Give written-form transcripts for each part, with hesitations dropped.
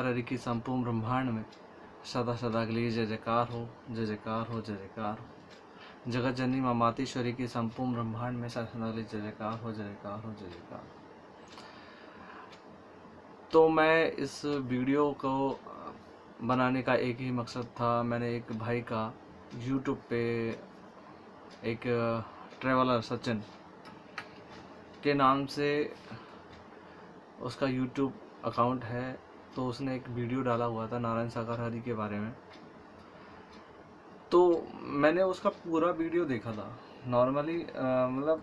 साकार हरि की संपूर्ण ब्रह्मांड में सदा सदा के लिए जय जयकार हो, जय जयकार हो, जय जयकार हो। जगत जननी माँ मातेश्वरी की संपूर्ण ब्रह्मांड में सदा सदा के लिए जय जयकार हो, जय जयकार हो, जय जयकार। तो मैं इस वीडियो को बनाने का एक ही मकसद था। मैंने एक भाई का यूट्यूब पे एक ट्रैवलर सचिन के नाम से उसका यूट्यूब अकाउंट है, तो उसने एक वीडियो डाला हुआ था नारायण साकार हरि के बारे में। तो मैंने उसका पूरा वीडियो देखा था। नॉर्मली मतलब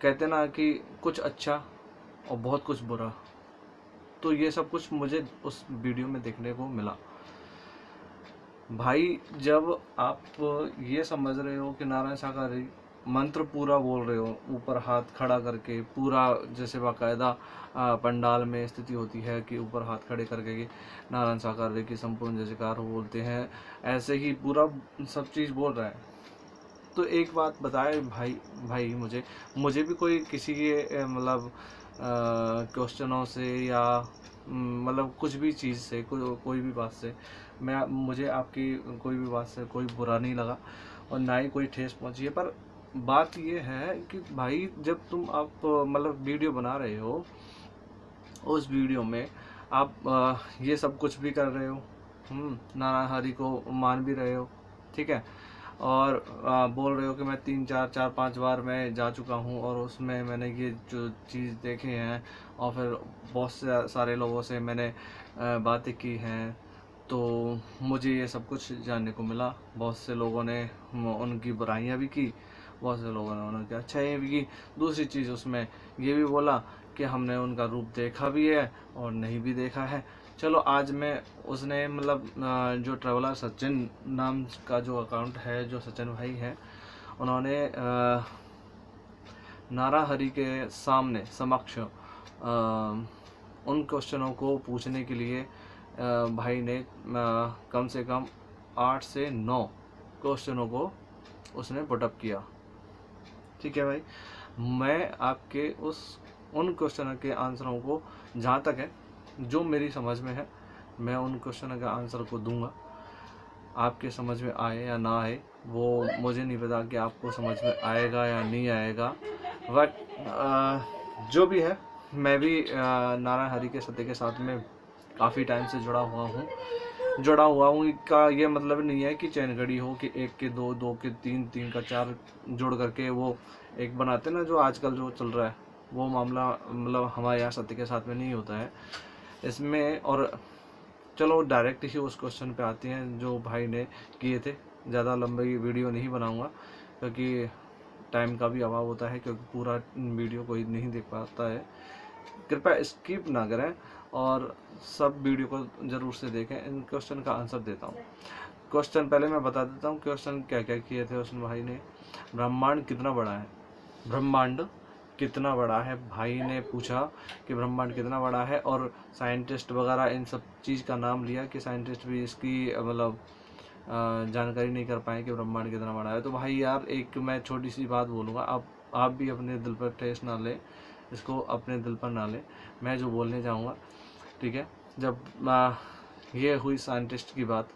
कहते ना कि कुछ अच्छा और बहुत कुछ बुरा, तो ये सब कुछ मुझे उस वीडियो में देखने को मिला। भाई, जब आप ये समझ रहे हो कि नारायण साकार हरि मंत्र पूरा बोल रहे हो, ऊपर हाथ खड़ा करके पूरा, जैसे बाकायदा पंडाल में स्थिति होती है कि ऊपर हाथ खड़े करके नारायण साकार हरि की संपूर्ण जय जयकार बोलते हैं, ऐसे ही पूरा सब चीज़ बोल रहा है। तो एक बात बताए भाई मुझे भी कोई किसी के मतलब क्वेश्चनों से या मतलब कुछ भी चीज़ से कोई भी बात से मुझे आपकी कोई भी बात से कोई बुरा नहीं लगा और ना ही कोई ठेस पहुंची है। पर बात ये है कि भाई, जब आप मतलब वीडियो बना रहे हो, उस वीडियो में आप ये सब कुछ भी कर रहे हो, नारायण हरि को मान भी रहे हो, ठीक है, और बोल रहे हो कि मैं 3-4-5 बार मैं जा चुका हूँ और उसमें मैंने ये जो चीज़ देखे हैं और फिर बहुत से सारे लोगों से मैंने बातें की हैं, तो मुझे ये सब कुछ जानने को मिला। बहुत से लोगों ने उनकी बुराइयां भी की, बहुत से लोगों ने उनकी अच्छाइयाँ भी की। दूसरी चीज़ उसमें ये भी बोला कि हमने उनका रूप देखा भी है और नहीं भी देखा है। चलो, आज मैं उसने मतलब जो ट्रैवलर सचिन नाम का जो अकाउंट है, जो सचिन भाई हैं, उन्होंने नारायण हरि के सामने समक्ष उन क्वेश्चनों को पूछने के लिए भाई ने कम से कम 8 से 9 क्वेश्चनों को उसने पुटअप किया। ठीक है भाई, मैं आपके उन क्वेश्चनों के आंसरों को, जहाँ तक है जो मेरी समझ में है, मैं उन क्वेश्चनों का आंसर को दूंगा। आपके समझ में आए या ना आए वो मुझे नहीं पता कि आपको समझ में आएगा या नहीं आएगा, बट जो भी है, मैं भी नारायण हरि के सत्य के साथ में काफ़ी टाइम से जुड़ा हुआ हूँ का ये मतलब नहीं है कि चैन घड़ी हो कि 1 के 2, 2 के 3, 3 का 4 जोड़ करके वो एक बनाते ना, जो आजकल जो चल रहा है, वो मामला मतलब हमारे यहाँ सत्य के साथ में नहीं होता है इसमें। और चलो डायरेक्ट ही उस क्वेश्चन पे आते हैं जो भाई ने किए थे। ज़्यादा लंबी वीडियो नहीं बनाऊंगा क्योंकि टाइम का भी अभाव होता है, क्योंकि पूरा वीडियो कोई नहीं देख पाता है। कृपया स्किप ना करें और सब वीडियो को ज़रूर से देखें। इन क्वेश्चन का आंसर देता हूँ। क्वेश्चन पहले मैं बता देता हूँ क्वेश्चन क्या क्या किए थे उसने भाई ने। ब्रह्मांड कितना बड़ा है? ब्रह्मांड कितना बड़ा है, भाई ने पूछा कि ब्रह्मांड कितना बड़ा है, और साइंटिस्ट वगैरह इन सब चीज़ का नाम लिया कि साइंटिस्ट भी इसकी मतलब जानकारी नहीं कर पाए कि ब्रह्मांड कितना बड़ा है। तो भाई यार, एक मैं छोटी सी बात बोलूँगा, आप भी अपने दिल पर ठेस ना ले, इसको अपने दिल पर ना ले, मैं जो बोलने जाऊँगा, ठीक है। जब ये हुई साइंटिस्ट की बात,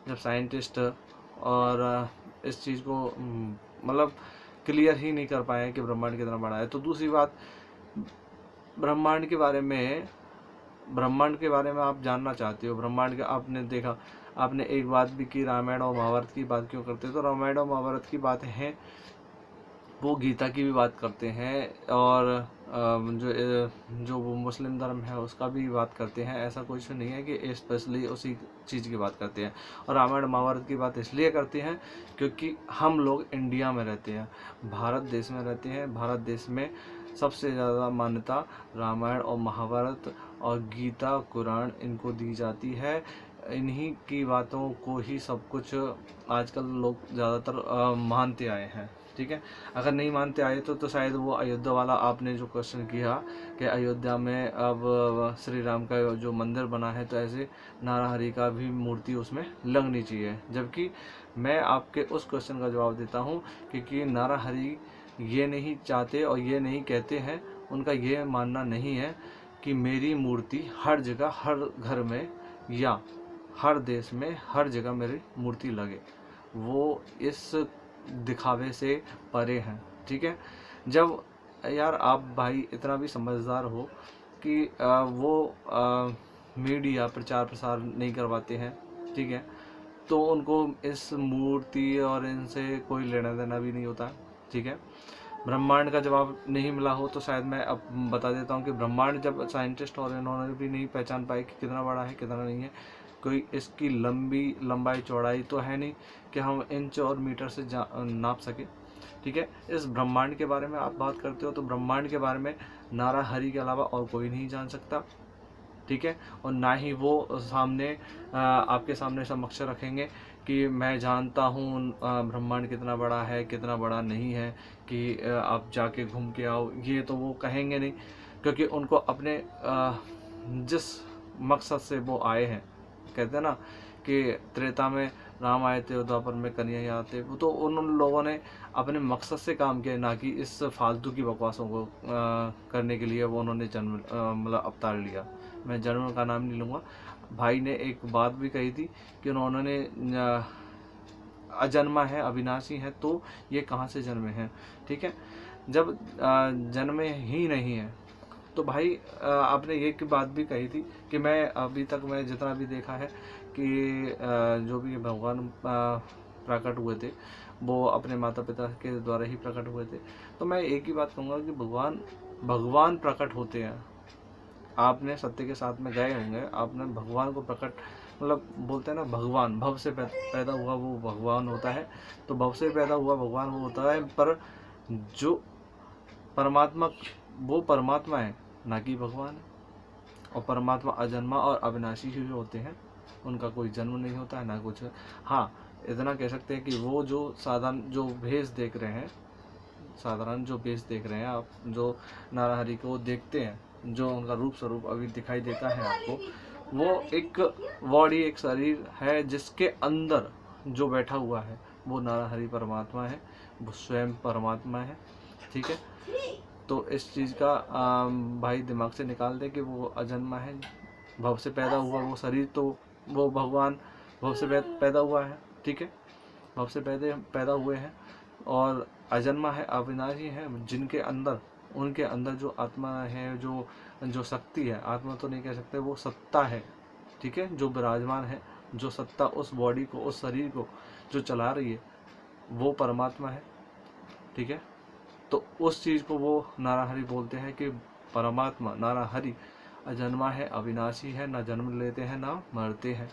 जब साइंटिस्ट और इस चीज़ को मतलब क्लियर ही नहीं कर पाए कि ब्रह्मांड कितना बड़ा है। तो दूसरी बात, ब्रह्मांड के बारे में आप जानना चाहते हो, ब्रह्मांड का आपने देखा, आपने एक बात भी की, रामायण और महाभारत की बात क्यों करते हो? तो रामायण और महाभारत की बातें हैं, वो गीता की भी बात करते हैं, और जो मुस्लिम धर्म है उसका भी बात करते हैं। ऐसा कुछ नहीं है कि स्पेशली उसी चीज़ की बात करते हैं। और रामायण महाभारत की बात इसलिए करते हैं क्योंकि हम लोग इंडिया में रहते हैं, भारत देश में रहते हैं। भारत देश में सबसे ज़्यादा मान्यता रामायण और महाभारत और गीता, कुरान इनको दी जाती है। इन्हीं की बातों को ही सब कुछ आजकल लोग ज़्यादातर मानते आए हैं, ठीक है। अगर नहीं मानते आए तो शायद वो अयोध्या वाला आपने जो क्वेश्चन किया कि अयोध्या में अब श्री राम का जो मंदिर बना है, तो ऐसे नारायण हरि का भी मूर्ति उसमें लगनी चाहिए। जबकि मैं आपके उस क्वेश्चन का जवाब देता हूँ क्योंकि नारायण हरि ये नहीं चाहते और ये नहीं कहते हैं, उनका ये मानना नहीं है कि मेरी मूर्ति हर जगह, हर घर में या हर देश में, हर जगह मेरी मूर्ति लगे। वो इस दिखावे से परे हैं। ठीक है, जब यार आप भाई इतना भी समझदार हो कि वो मीडिया प्रचार प्रसार नहीं करवाते हैं, ठीक है, तो उनको इस मूर्ति और इनसे कोई लेना देना भी नहीं होता। ठीक है, ब्रह्मांड का जवाब नहीं मिला हो तो शायद मैं अब बता देता हूँ कि ब्रह्मांड जब साइंटिस्ट और इन्होंने भी नहीं पहचान पाए कि कितना बड़ा है कितना नहीं है, कोई इसकी लंबाई चौड़ाई तो है नहीं कि हम इंच और मीटर से नाप सके। ठीक है, इस ब्रह्मांड के बारे में आप बात करते हो तो ब्रह्मांड के बारे में नाराहरि के अलावा और कोई नहीं जान सकता। ठीक है, और ना ही वो सामने आपके सामने समक्ष रखेंगे कि मैं जानता हूँ ब्रह्मांड कितना बड़ा है कितना बड़ा नहीं है, कि आप जाके घूम के आओ, ये तो वो कहेंगे नहीं, क्योंकि उनको अपने जिस मकसद से वो आए हैं, कहते हैं ना कि त्रेता में राम आए थे, द्वापर में कन्हैया आते, वो तो उन लोगों ने अपने मकसद से काम किया, ना कि इस फालतू की बकवासों को करने के लिए वो उन्होंने जन्म मतलब अवतार लिया। मैं जन्म का नाम नहीं लूँगा। भाई ने एक बात भी कही थी कि उन्होंने अजन्मा है, अविनाशी है, तो ये कहाँ से जन्मे हैं। ठीक है, जब जन्मे ही नहीं है तो भाई आपने एक बात भी कही थी कि मैं अभी तक मैं जितना भी देखा है कि जो भी भगवान प्रकट हुए थे वो अपने माता पिता के द्वारा ही प्रकट हुए थे। तो मैं एक ही बात कहूँगा कि भगवान प्रकट होते हैं। आपने सत्य के साथ में गए होंगे, आपने भगवान को प्रकट, मतलब बोलते हैं ना भगवान, भव से पैदा हुआ वो भगवान होता है, तो भव से पैदा हुआ भगवान वो होता है, पर जो परमात्मा वो परमात्मा है, ना कि भगवान है। और परमात्मा अजन्मा और अविनाशी ही होते हैं, उनका कोई जन्म नहीं होता है ना कुछ। हाँ, इतना कह सकते हैं कि वो जो साधारण जो भेष देख रहे हैं, साधारण जो भेष देख रहे हैं आप, जो नाराहरि को देखते हैं, जो उनका रूप स्वरूप अभी दिखाई देता है आपको, वो एक बॉडी, एक शरीर है जिसके अंदर जो बैठा हुआ है वो नाराहरि परमात्मा है, वो स्वयं परमात्मा है। ठीक है, तो इस चीज़ का भाई दिमाग से निकाल दे कि वो अजन्मा है, भव से पैदा हुआ वो शरीर, तो वो भगवान भव से पैदा हुआ है। ठीक है, भव से पैदा हुए हैं और अजन्मा है, अविनाशी है, जिनके अंदर, उनके अंदर जो आत्मा है, जो शक्ति है, आत्मा तो नहीं कह सकते, वो सत्ता है। ठीक है, जो विराजमान है, जो सत्ता उस बॉडी को, उस शरीर को जो चला रही है, वो परमात्मा है। ठीक है, तो उस चीज़ को वो नाराहरि बोलते हैं कि परमात्मा नाराहरि अजन्मा है, अविनाशी है, ना जन्म लेते हैं ना मरते हैं,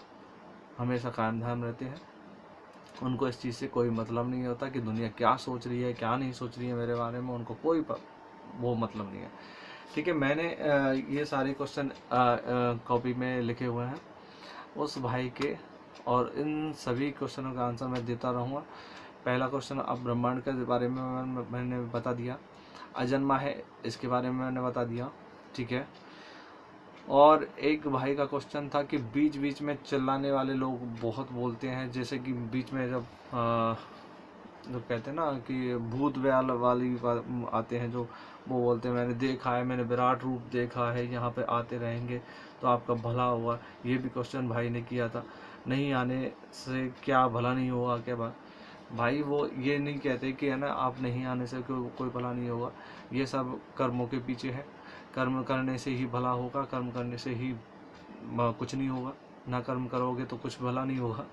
हमेशा कायम धाम रहते हैं। उनको इस चीज़ से कोई मतलब नहीं होता कि दुनिया क्या सोच रही है क्या नहीं सोच रही है मेरे बारे में, उनको कोई वो मतलब नहीं है। ठीक है, मैंने ये सारे क्वेश्चन कॉपी में लिखे हुए हैं उस भाई के, और इन सभी क्वेश्चनों का आंसर मैं देता रहूँगा। पहला क्वेश्चन अब ब्रह्मांड के बारे में मैंने बता दिया, अजन्मा है इसके बारे में मैंने बता दिया। ठीक है, और एक भाई का क्वेश्चन था कि बीच बीच में चिल्लाने वाले लोग बहुत बोलते हैं, जैसे कि बीच में जब जो कहते हैं ना कि भूत व्याल वाली आते हैं, जो वो बोलते हैं मैंने देखा है, मैंने विराट रूप देखा है, यहाँ पे आते रहेंगे तो आपका भला होगा। ये भी क्वेश्चन भाई ने किया था, नहीं आने से क्या भला नहीं होगा क्या भाई, वो ये नहीं कहते कि है ना आप नहीं आने से कोई भला नहीं होगा, ये सब कर्मों के पीछे है, कर्म करने से ही भला होगा, कर्म करने से ही कुछ नहीं होगा, ना कर्म करोगे तो कुछ भला नहीं होगा।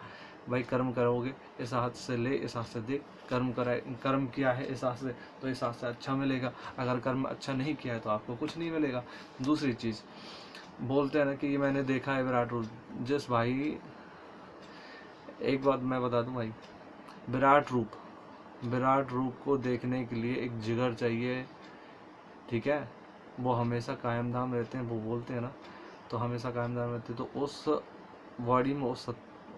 भाई कर्म करोगे, इस हाथ से ले इस हाथ से दे, कर्म किया है इस हाथ से तो इस हाथ से अच्छा मिलेगा, अगर कर्म अच्छा नहीं किया है तो आपको कुछ नहीं मिलेगा। दूसरी चीज़ बोलते हैं ना कि मैंने देखा है विराट रूप, जिस भाई एक बात मैं बता दूं भाई, विराट रूप को देखने के लिए एक जिगर चाहिए। ठीक है, वो हमेशा कायम धाम रहते हैं, वो बोलते हैं ना, तो हमेशा कायम धाम रहते हैं, तो उस बॉडी में,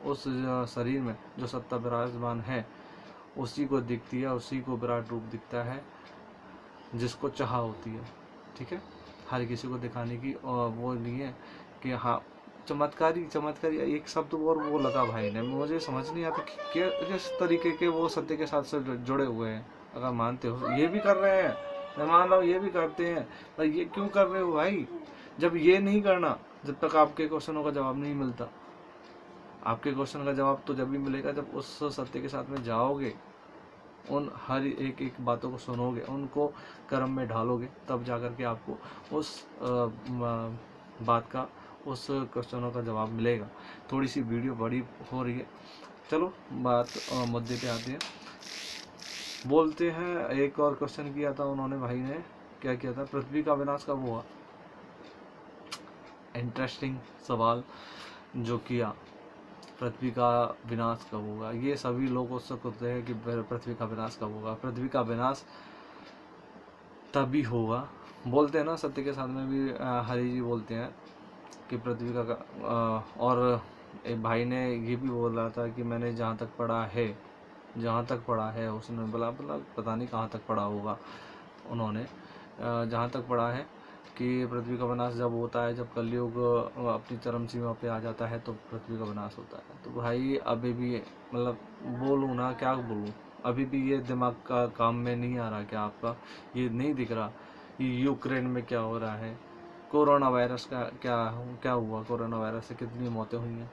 उस शरीर में जो सत्ता विराजमान है उसी को दिखती है, उसी को विराट रूप दिखता है जिसको चाह होती है। ठीक है, हर किसी को दिखाने की और वो नहीं है कि हाँ चमत्कारी एक शब्द और वो लगा भाई ने, मुझे समझ नहीं आता कि किस तरीके के वो सत्य के साथ से जुड़े हुए हैं। अगर मानते हो ये भी कर रहे हैं, मैं मान रहा हूँ ये भी करते हैं, पर ये क्यों कर रहे हो भाई? जब ये नहीं करना, जब तक आपके क्वेश्चनों का जवाब नहीं मिलता। आपके क्वेश्चन का जवाब तो जब भी मिलेगा जब उस सत्य के साथ में जाओगे, उन हर एक एक बातों को सुनोगे, उनको कर्म में ढालोगे, तब जाकर के आपको उस बात का, उस क्वेश्चनों का जवाब मिलेगा। थोड़ी सी वीडियो बड़ी हो रही है, चलो बात मुद्दे पे आते हैं। बोलते हैं एक और क्वेश्चन किया था उन्होंने, भाई ने क्या किया था, पृथ्वी का विनाश कब हुआ। इंटरेस्टिंग सवाल जो किया, पृथ्वी का विनाश कब होगा। ये सभी लोग उत्सुक होते हैं कि पृथ्वी का विनाश कब होगा। पृथ्वी का विनाश तभी होगा, बोलते हैं ना, सत्य के साथ में भी हरि जी बोलते हैं कि पृथ्वी का और एक भाई ने ये भी बोला था कि मैंने जहाँ तक पढ़ा है उसने बोला पता नहीं कहाँ तक पढ़ा होगा उन्होंने, जहाँ तक पढ़ा है कि पृथ्वी का विनाश जब होता है, जब कलयुग अपनी चरम सीमा पे आ जाता है तो पृथ्वी का विनाश होता है। तो भाई अभी भी मतलब बोलूँ ना, क्या बोलूँ, अभी भी ये दिमाग का काम में नहीं आ रहा क्या आपका, ये नहीं दिख रहा यूक्रेन में क्या हो रहा है, कोरोना वायरस का क्या हुआ, कोरोना वायरस से कितनी मौतें हुई हैं।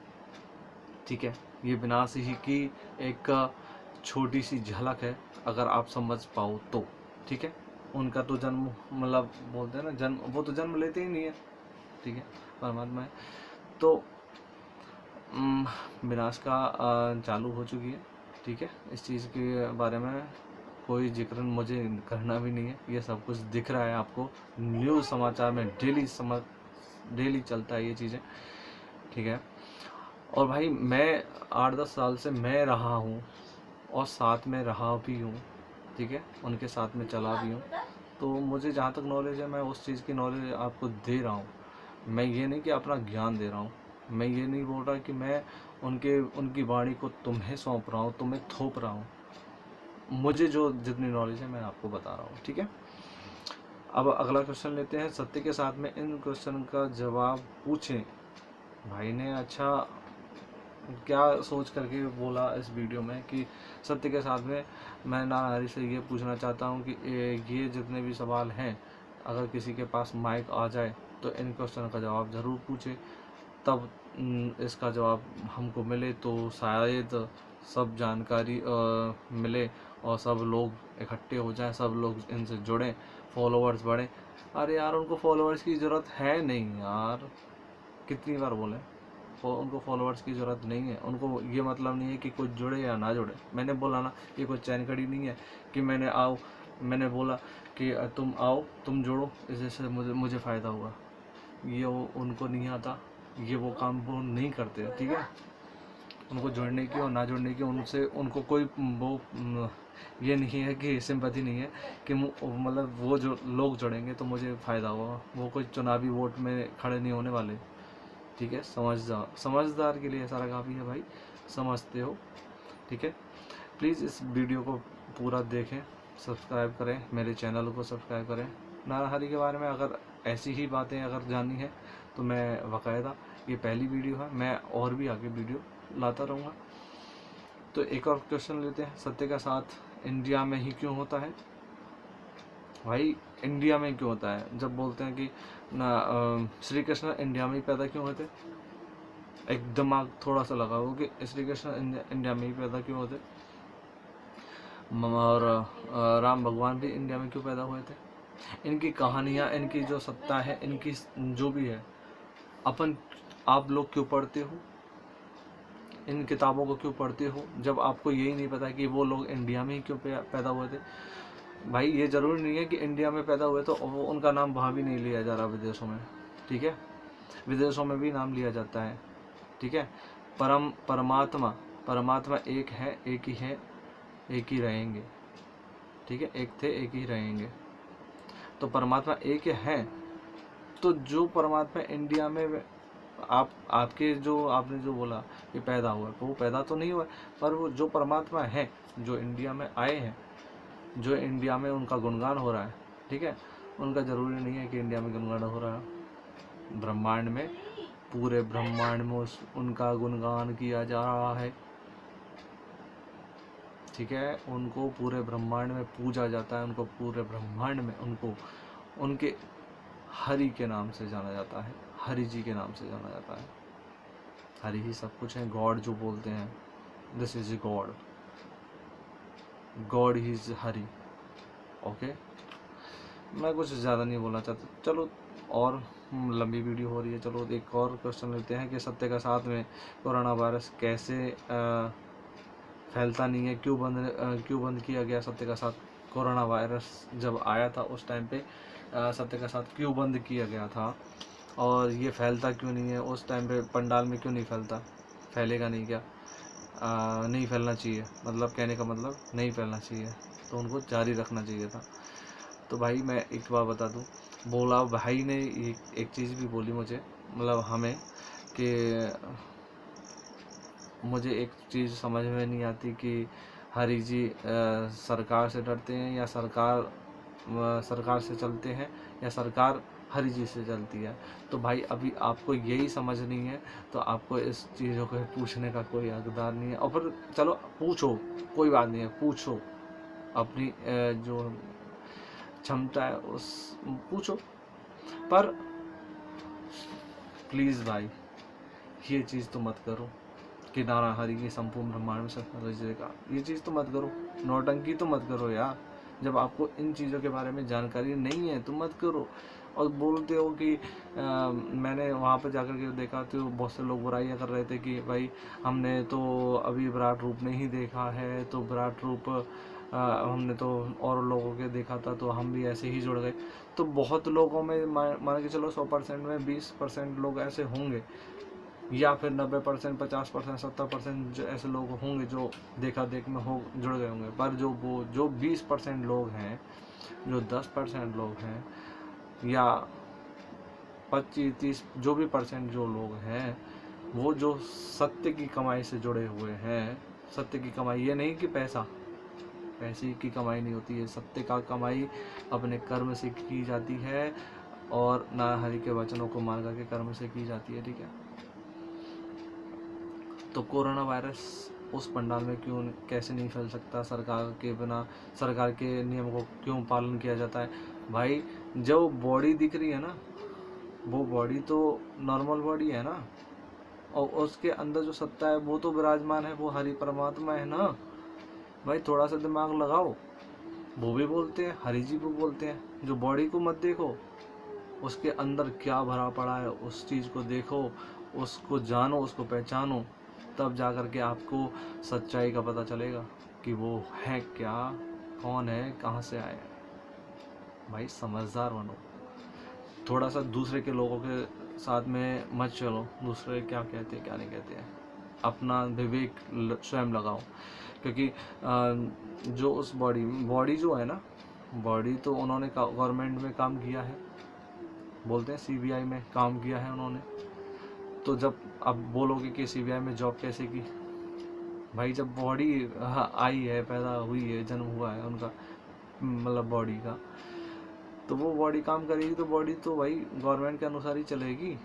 ठीक है, ये विनाश ही की एक छोटी सी झलक है, अगर आप समझ पाओ तो। ठीक है, उनका तो जन्म मतलब बोलते हैं ना, जन्म, वो तो जन्म लेते ही नहीं है। ठीक है, परमात्मा है। तो विनाश का चालू हो चुकी है। ठीक है, इस चीज़ के बारे में कोई जिक्र मुझे करना भी नहीं है, ये सब कुछ दिख रहा है आपको, न्यूज़ समाचार में डेली चलता है ये चीज़ें। ठीक है, और भाई मैं 8-10 साल से मैं रहा हूँ और साथ में रहा भी हूँ। ठीक है, उनके साथ में चला भी हूँ, तो मुझे जहाँ तक नॉलेज है मैं उस चीज़ की नॉलेज आपको दे रहा हूँ। मैं ये नहीं कि अपना ज्ञान दे रहा हूँ, मैं ये नहीं बोल रहा कि मैं उनकी वाणी को तुम्हें सौंप रहा हूँ, तुम्हें थोप रहा हूँ। मुझे जो जितनी नॉलेज है मैं आपको बता रहा हूँ। ठीक है, अब अगला क्वेश्चन लेते हैं। सत्य के साथ में इन क्वेश्चन का जवाब पूछें। भाई ने अच्छा क्या सोच करके बोला इस वीडियो में कि सत्य के साथ में मैं नारहरि से ये पूछना चाहता हूँ कि ये जितने भी सवाल हैं, अगर किसी के पास माइक आ जाए तो इन क्वेश्चन का जवाब ज़रूर पूछे, तब इसका जवाब हमको मिले तो शायद सब जानकारी मिले और सब लोग इकट्ठे हो जाएं, सब लोग इनसे जुड़ें, फॉलोअर्स बढ़ें। अरे यार, उनको फॉलोअर्स की ज़रूरत है नहीं यार, कितनी बार बोलें, उनको फॉलोअर्स की ज़रूरत नहीं है। उनको ये मतलब नहीं है कि कोई जुड़े या ना जुड़े। मैंने बोला ना, ये कोई चैन कड़ी नहीं है कि मैंने बोला कि तुम आओ, तुम जुड़ो, इससे मुझे फ़ायदा हुआ। ये उनको नहीं आता, ये वो काम वो नहीं करते। ठीक है, उनको जुड़ने की और ना जुड़ने की उनसे उनको कोई वो ये नहीं है कि सिंपैथी नहीं है कि मतलब वो जो लोग जुड़ेंगे तो मुझे फ़ायदा होगा। वो कोई चुनावी वोट में खड़े नहीं होने वाले। ठीक है, समझदार के लिए सारा काफ़ी है भाई, समझते हो। ठीक है, प्लीज़ इस वीडियो को पूरा देखें, सब्सक्राइब करें, मेरे चैनल को सब्सक्राइब करें। नारहरि के बारे में अगर ऐसी ही बातें अगर जाननी है तो मैं बाकायदा, ये पहली वीडियो है, मैं और भी आगे वीडियो लाता रहूँगा। तो एक और क्वेश्चन लेते हैं। सत्य का साथ इंडिया में ही क्यों होता है। भाई इंडिया में क्यों होता है, जब बोलते हैं कि ना श्री कृष्ण इंडिया में ही पैदा क्यों होते, एक दिमाग थोड़ा सा लगाओ कि श्री कृष्ण इंडिया में ही पैदा क्यों होते, और राम भगवान भी इंडिया में क्यों पैदा हुए थे। इनकी कहानियाँ, इनकी जो सत्ता है, इनकी जो भी है, आप लोग क्यों पढ़ते हो, इन किताबों को क्यों पढ़ते हो, जब आपको यही नहीं पता कि वो लोग इंडिया में ही क्यों पैदा हुए थे। भाई ये ज़रूरी नहीं है कि इंडिया में पैदा हुए तो वो उनका नाम वहाँ भी नहीं लिया जा रहा विदेशों में। ठीक है, विदेशों में भी नाम लिया जाता है। ठीक है, परमात्मा एक है, एक ही है, एक ही रहेंगे। ठीक है, एक थे, एक ही रहेंगे। तो परमात्मा एक है, तो जो परमात्मा इंडिया में आपके जो आपने जो बोला कि पैदा हुआ, तो वो पैदा तो नहीं हुआ, पर वो जो परमात्मा है, जो इंडिया में आए हैं, जो इंडिया में उनका गुणगान हो रहा है। ठीक है, उनका ज़रूरी नहीं है कि इंडिया में गुणगान हो रहा है, ब्रह्मांड में, पूरे ब्रह्मांड में उनका गुणगान किया जा रहा है। ठीक है, उनको पूरे ब्रह्मांड में पूजा जाता है, उनको पूरे ब्रह्मांड में उनके हरि के नाम से जाना जाता है, हरि जी के नाम से जाना जाता है। हरि ही सब कुछ है, गॉड जो बोलते हैं, this is God, God he is Hari. Okay, मैं कुछ ज़्यादा नहीं बोलना चाहता, चलो और लंबी वीडियो हो रही है। चलो एक और क्वेश्चन लेते हैं कि सत्य का साथ में कोरोना वायरस कैसे फैलता नहीं है, क्यों बंद किया गया सत्य का साथ? कोरोना वायरस जब आया था उस टाइम पे सत्य का साथ क्यों बंद किया गया था, और ये फैलता क्यों नहीं है उस टाइम पे? पंडाल में क्यों नहीं फैलता? फैलेगा नहीं क्या? नहीं फैलना चाहिए, मतलब कहने का मतलब नहीं फैलना चाहिए, तो उनको जारी रखना चाहिए था। तो भाई मैं एक बार बता दूं, बोला भाई ने एक चीज़ भी बोली मुझे, मतलब हमें, कि मुझे एक चीज़ समझ में नहीं आती कि हरि जी सरकार से डरते हैं या सरकार से चलते हैं, या सरकार हरि जी से चलती है। तो भाई अभी आपको यही समझ नहीं है, तो आपको इस चीज़ों को पूछने का कोई हकदार नहीं है। और फिर चलो पूछो, कोई बात नहीं है, पूछो, अपनी जो क्षमता है उस पूछो, पर प्लीज़ भाई ये चीज़ तो मत करो कि नारायण हरि के संपूर्ण ब्रह्मांड में का, ये चीज़ तो मत करो, नौटंकी तो मत करो यार। जब आपको इन चीज़ों के बारे में जानकारी नहीं है तो मत करो। और बोलते हो कि मैंने वहाँ पर जाकर के देखा तो बहुत से लोग बुराइयाँ कर रहे थे कि भाई हमने तो अभी विराट रूप नहीं देखा है, तो विराट रूप हमने तो और लोगों के देखा था तो हम भी ऐसे ही जुड़ गए। तो बहुत लोगों में मान के चलो 100% में 20% लोग ऐसे होंगे, या फिर 90%, 50%, 70% जो ऐसे लोग होंगे जो देखा देख में हो जुड़ गए होंगे। पर जो 20% लोग हैं, जो 10% लोग हैं, या 25-30 जो भी परसेंट जो लोग हैं, वो जो सत्य की कमाई से जुड़े हुए हैं, सत्य की कमाई ये नहीं कि पैसे की कमाई नहीं होती है, सत्य का कमाई अपने कर्म से की जाती है, और नारायण हरि के वचनों को मान करके कर्म से की जाती है। ठीक है, तो कोरोना वायरस उस पंडाल में क्यों कैसे नहीं फैल सकता? सरकार के बिना, सरकार के नियम को क्यों पालन किया जाता है? भाई जो बॉडी दिख रही है ना, वो बॉडी तो नॉर्मल बॉडी है ना, और उसके अंदर जो सत्ता है वो तो विराजमान है, वो हरि परमात्मा है ना। भाई थोड़ा सा दिमाग लगाओ, वो भी बोलते हैं, हरि जी भी बोलते हैं, जो बॉडी को मत देखो, उसके अंदर क्या भरा पड़ा है उस चीज़ को देखो, उसको जानो, उसको पहचानो, तब जा कर के आपको सच्चाई का पता चलेगा कि वो है क्या, कौन है, कहाँ से आए हैं। भाई समझदार बनो, थोड़ा सा दूसरे के लोगों के साथ में मत चलो, दूसरे क्या कहते हैं क्या नहीं कहते हैं, अपना विवेक स्वयं लगाओ। क्योंकि जो उस बॉडी जो है ना, बॉडी तो उन्होंने गवर्नमेंट में काम किया है, बोलते हैं सीबीआई में काम किया है उन्होंने। तो जब आप बोलोगे कि सीबीआई में जॉब कैसे की, भाई जब बॉडी आई है, पैदा हुई है, जन्म हुआ है उनका, मतलब बॉडी का, तो वो बॉडी काम करेगी, तो बॉडी तो भाई गवर्नमेंट के अनुसार ही चलेगी,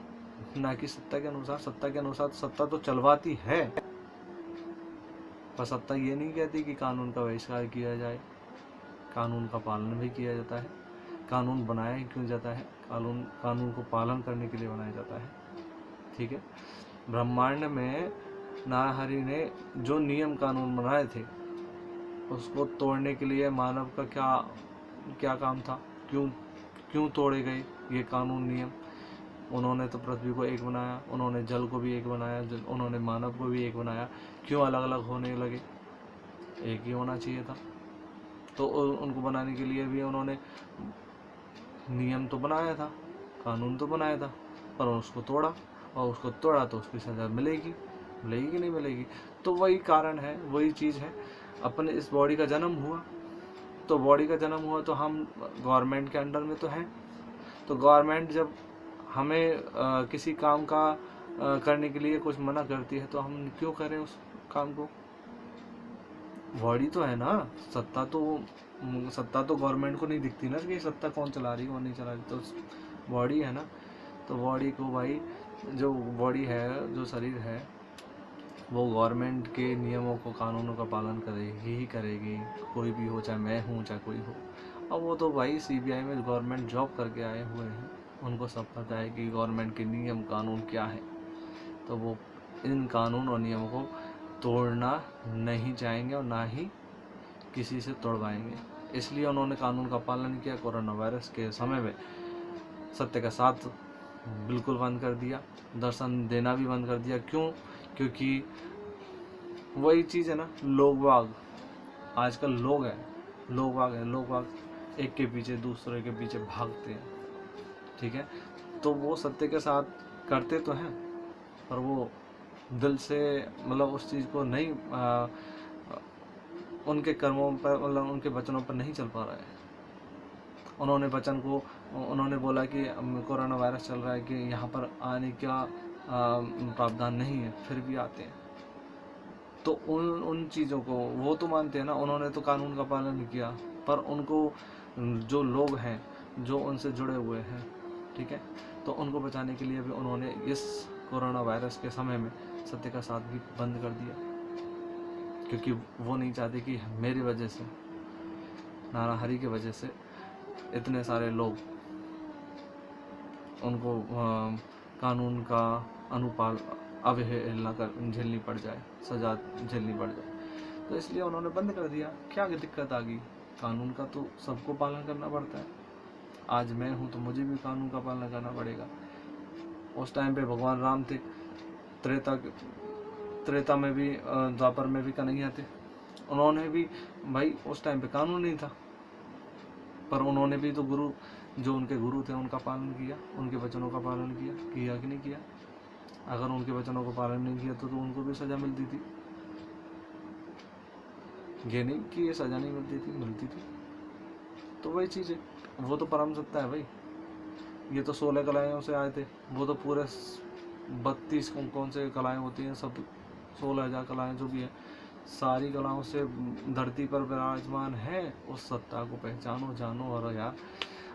ना कि सत्ता के अनुसार। सत्ता के अनुसार सत्ता तो चलवाती है, पर सत्ता ये नहीं कहती कि कानून का बहिष्कार किया जाए, कानून का पालन भी किया जाता है। कानून बनाया ही क्यों जाता है? कानून को पालन करने के लिए बनाया जाता है। ठीक है, ब्रह्मांड में नारायण हरि ने जो नियम कानून बनाए थे, उसको तोड़ने के लिए मानव का क्या काम था? क्यों तोड़े गए ये कानून नियम? उन्होंने तो पृथ्वी को एक बनाया, उन्होंने जल को भी एक बनाया, उन्होंने मानव को भी एक बनाया, क्यों अलग अलग होने लगे? एक ही होना चाहिए था। तो उनको बनाने के लिए भी उन्होंने नियम तो बनाया था, कानून तो बनाया था, पर उसको तोड़ा, और उसको तोड़ा तो उसकी सज़ा मिलेगी कि नहीं मिलेगी? तो वही कारण है, वही चीज़ है। अपने इस बॉडी का जन्म हुआ, तो बॉडी का जन्म हुआ तो हम गवर्नमेंट के अंडर में तो हैं। तो गवर्नमेंट जब हमें किसी काम का करने के लिए कुछ मना करती है, तो हम क्यों करें उस काम को? बॉडी तो है ना, सत्ता तो गवर्नमेंट को नहीं दिखती ना कि सत्ता कौन चला रही, कौन नहीं चला रही, तो बॉडी है ना। तो बॉडी को भाई, जो बॉडी है, जो शरीर है, वो गवर्नमेंट के नियमों को, कानूनों का पालन करेगी ही करेगी, कोई भी हो, चाहे मैं हूँ चाहे कोई हो। अब वो तो भाई सीबीआई में गवर्नमेंट जॉब करके आए हुए हैं, उनको सब पता है कि गवर्नमेंट के नियम कानून क्या है, तो वो इन कानून और नियमों को तोड़ना नहीं चाहेंगे और ना ही किसी से तोड़वाएंगे। इसलिए उन्होंने कानून का पालन किया। कोरोना वायरस के समय में सत्य का साथ बिल्कुल बंद कर दिया, दर्शन देना भी बंद कर दिया। क्यों? क्योंकि वही चीज़ है ना, लोग बाग आजकल लोग बाग एक के पीछे दूसरे के पीछे भागते हैं, ठीक है। तो वो सत्य के साथ करते तो हैं, पर वो दिल से मतलब उस चीज़ को नहीं उनके कर्मों पर मतलब उनके वचनों पर नहीं चल पा रहा है। उन्होंने बोला कि कोरोना वायरस चल रहा है कि यहाँ पर आने का प्रावधान नहीं है, फिर भी आते हैं। तो उन चीज़ों को वो तो मानते हैं ना, उन्होंने तो कानून का पालन किया, पर उनको जो लोग हैं जो उनसे जुड़े हुए हैं, ठीक है, तो उनको बचाने के लिए भी उन्होंने इस कोरोना वायरस के समय में सत्य का साथ भी बंद कर दिया, क्योंकि वो नहीं चाहते कि मेरी वजह से, नाराहरी की वजह से इतने सारे लोग उनको कानून का अनुपाल अवहेलना कर झेलनी पड़ जाए, सजा झेलनी पड़ जाए। तो इसलिए उन्होंने बंद कर दिया। क्या दिक्कत आ गई? कानून का तो सबको पालन करना पड़ता है। आज मैं हूँ तो मुझे भी कानून का पालन करना पड़ेगा। उस टाइम पे भगवान राम थे, त्रेता में भी, द्वापर में भी कन्हैया थे। उन्होंने भी भाई उस टाइम पे कानून नहीं था, पर उन्होंने भी तो जो उनके गुरु थे उनका पालन किया, उनके वचनों का पालन किया कि नहीं किया? अगर उनके वचनों का पालन नहीं किया तो उनको भी सजा मिलती थी। ये नहीं कि ये सजा नहीं मिलती थी। तो वही चीज़ है, वो तो परम सत्ता है भाई। ये तो 16 कलाएं से आए थे, वो तो पूरे 32 कौन से कलाएं होती हैं, सब 16,000 कलाएं जो भी है, सारी कलाओं से धरती पर विराजमान है। उस सत्ता को पहचानो, जानो। और यार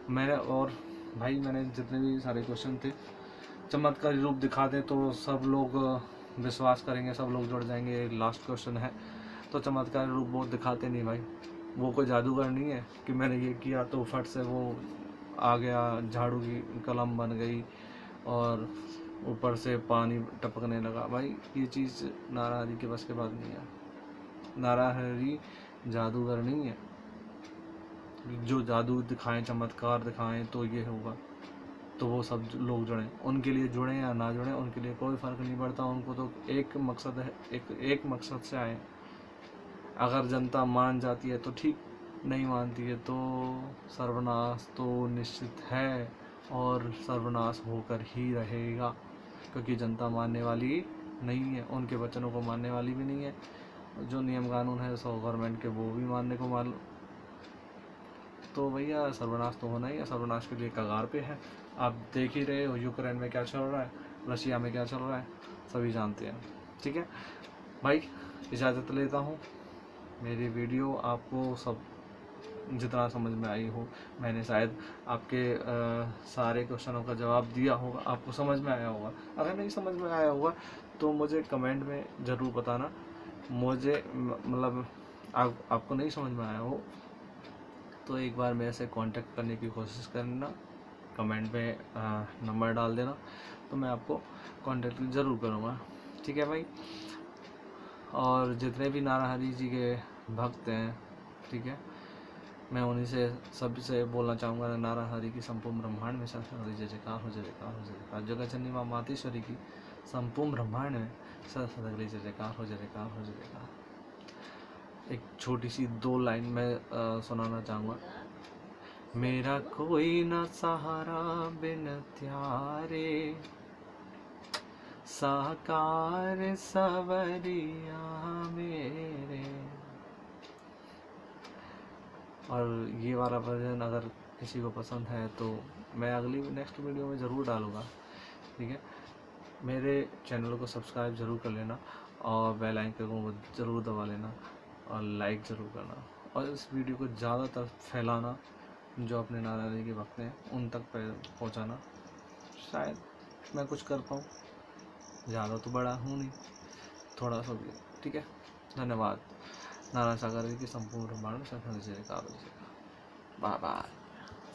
मैंने जितने भी सारे क्वेश्चन थे, चमत्कारी रूप दिखा दें तो सब लोग विश्वास करेंगे, सब लोग जुड़ जाएंगे। लास्ट क्वेश्चन है, तो चमत्कारी रूप वो दिखाते नहीं भाई। वो कोई जादूगर नहीं है कि मैंने ये किया तो फट से वो आ गया, झाड़ू की कलम बन गई और ऊपर से पानी टपकने लगा। भाई ये चीज़ नाराहरी के बस के बाद नहीं है। नाराहरी जादूगर नहीं है जो जादू दिखाएं, चमत्कार दिखाएं तो ये होगा, तो वो सब लोग जुड़ें। उनके लिए जुड़ें या ना जुड़ें, उनके लिए कोई फ़र्क नहीं पड़ता। उनको तो एक मकसद है, एक मकसद से आए। अगर जनता मान जाती है तो ठीक, नहीं मानती है तो सर्वनाश तो निश्चित है और सर्वनाश होकर ही रहेगा, क्योंकि जनता मानने वाली नहीं है, उनके वचनों को मानने वाली भी नहीं है। जो नियम कानून है सो गवर्नमेंट के, वो भी मानने को मान, तो भैया सर्वनाश तो होना ही है। सर्वनाश के लिए कगार पे है। आप देख ही रहे हो यूक्रेन में क्या चल रहा है, रशिया में क्या चल रहा है, सभी जानते हैं। ठीक है भाई, इजाज़त लेता हूँ। मेरी वीडियो आपको सब जितना समझ में आई हो, मैंने शायद आपके सारे क्वेश्चनों का जवाब दिया होगा, आपको समझ में आया होगा। अगर नहीं समझ में आया होगा तो मुझे कमेंट में ज़रूर बताना। मुझे मतलब आपको नहीं समझ में आया हो तो एक बार मेरे से कांटेक्ट करने की कोशिश करना, कमेंट में नंबर डाल देना, तो मैं आपको कांटेक्ट ज़रूर करूँगा। ठीक है भाई। और जितने भी नाराहरी जी के भक्त हैं, ठीक है, मैं उन्हीं से सबसे बोलना चाहूँगा, नाराहरी की संपूर्ण ब्रह्मांड में सरस्वती जय जयकार हो, जय जयकार हो, जय जयकार। जगत जननी माँ मातेश्वरी की संपूर्ण ब्रह्मांड में सरस्वती जय जयकार हो, जय जयकार हो, जय जयकार। एक छोटी सी 2 लाइन में सुनाना चाहूँगा। मेरा कोई न सहारा बिन त्यारे, साकार सवरिया मेरे। और ये वाला वर्जन अगर किसी को पसंद है तो मैं नेक्स्ट वीडियो में ज़रूर डालूँगा। ठीक है, मेरे चैनल को सब्सक्राइब ज़रूर कर लेना और बेल आइकन को ज़रूर दबा लेना और लाइक ज़रूर करना, और इस वीडियो को ज़्यादातर फैलाना। जो अपने नाराज़गी के वक्त हैं उन तक पहुँचाना। शायद मैं कुछ कर पाऊँ, ज़्यादा तो बड़ा हूँ नहीं, थोड़ा सा भी। ठीक है, धन्यवाद। नारायण सागर की संपूर्ण ब्रह्मांड में बाय बाय।